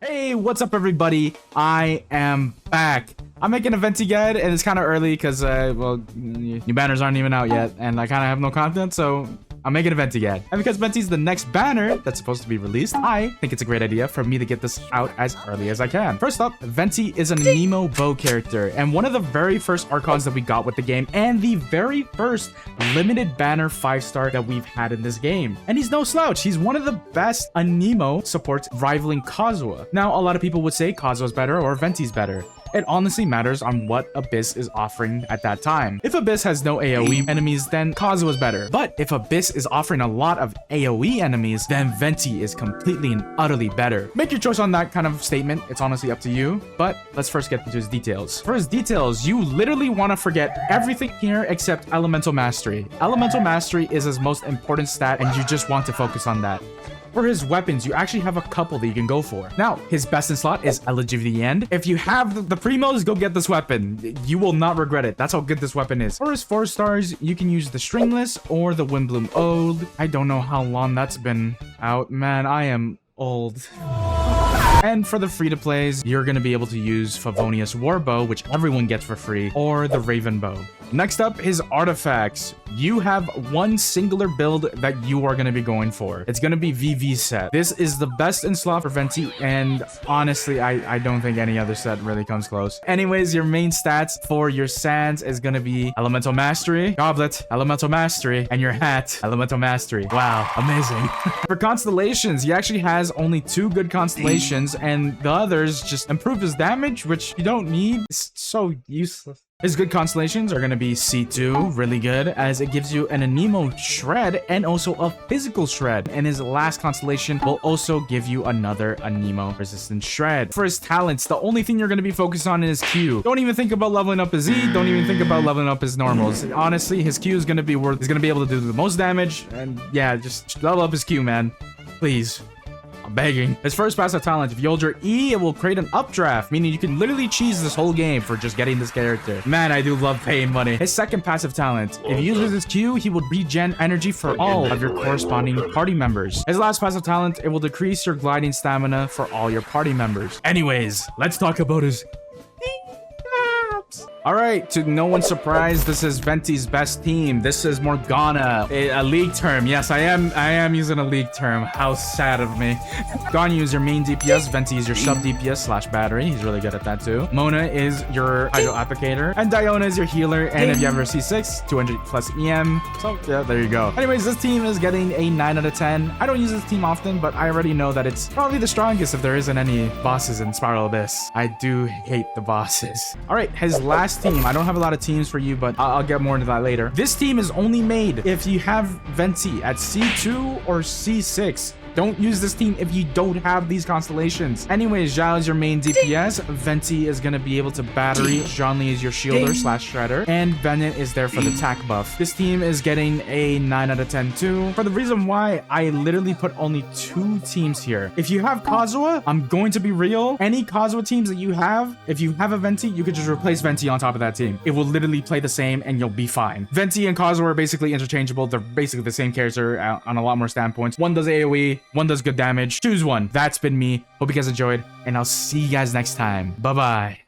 Hey, what's up everybody? I am back. I'm making a Venti guide and it's kind of early because, well, new banners aren't even out yet and I kind of have no content, so I'm making a Venti guide. And because Venti's the next banner that's supposed to be released, I think it's a great idea for me to get this out as early as I can. First up, Venti is a Nemo bow character and one of the very first archons that we got with the game and the very first limited banner 5-star that we've had in this game. And he's no slouch. He's one of the best Nemo supports, rivaling Kazuha. Now, a lot of people would say Kazuha's better or Venti's better. It honestly matters on what Abyss is offering at that time. If Abyss has no AoE enemies, then Kazuha's better. But if Abyss is offering a lot of AoE enemies, then Venti is completely and utterly better. Make your choice on that kind of statement. It's honestly up to you. But let's first get into his details. For his details, you literally want to forget everything here except Elemental Mastery. Elemental Mastery is his most important stat and you just want to focus on that. For his weapons, you actually have a couple that you can go for. Now, his best in slot is Elegy of the End. If you have the primos, go get this weapon. You will not regret it. That's how good this weapon is. For his 4 stars, you can use the Stringless or the Windbloom Ode. I don't know how long that's been out. Man, I am old. And for the free-to-plays, you're going to be able to use Favonius Warbow, which everyone gets for free, or the Raven Bow. Next up, his artifacts. You have one singular build that you are going to be going for. It's going to be VV set. This is the best in slot for Venti, and honestly, I don't think any other set really comes close. Anyways, your main stats for your sands is going to be Elemental Mastery, Goblet, Elemental Mastery, and your hat, Elemental Mastery. Wow, amazing. For Constellations, he actually has only 2 good Constellations, and the others just improve his damage, which you don't need. It's so useless. His good constellations are going to be C2, really good, as it gives you an Anemo shred and also a physical shred. And his last constellation will also give you another Anemo resistant shred. For his talents, the only thing you're going to be focused on is Q. Don't even think about leveling up his E. Don't even think about leveling up his normals. Honestly, his Q is going to be worth. He's going to be able to do the most damage. And yeah, just level up his Q, man. Please. I'm begging. His first passive talent, if you hold your E, it will create an updraft, meaning you can literally cheese this whole game for just getting this character. Man, I do love paying money. His second passive talent, if he uses his Q, he will regen energy for all of your corresponding party members. His last passive talent, it will decrease your gliding stamina for all your party members. Anyways, let's talk about his... All right, to no one's surprise, this is Venti's best team. This is Morgana, a league term. Yes, I am using a league term. How sad of me. Ganyu is your main DPS. Venti is your sub DPS slash battery. He's really good at that too. Mona is your hydro applicator, and Diona is your healer. And if you have her C6, 200 plus EM. So yeah, there you go. Anyways, this team is getting a 9 out of 10. I don't use this team often, but I already know that it's probably the strongest if there isn't any bosses in Spiral Abyss. I do hate the bosses. All right, his last team. I don't have a lot of teams for you, but I'll get more into that later. This team is only made if you have Venti at C2 or C6. Don't use this team if you don't have these constellations. Anyways, Zhao is your main DPS. Venti is going to be able to battery. Zhonli is your shielder slash shredder. And Bennett is there for the attack buff. This team is getting a 9 out of 10 too. For the reason why I literally put only 2 teams here. If you have Kazuha, I'm going to be real. Any Kazuha teams that you have, if you have a Venti, you could just replace Venti on top of that team. It will literally play the same and you'll be fine. Venti and Kazuha are basically interchangeable. They're basically the same character on a lot more standpoints. One does AoE. One does good damage. Choose one. That's been me. Hope you guys enjoyed, and I'll see you guys next time. Bye-bye.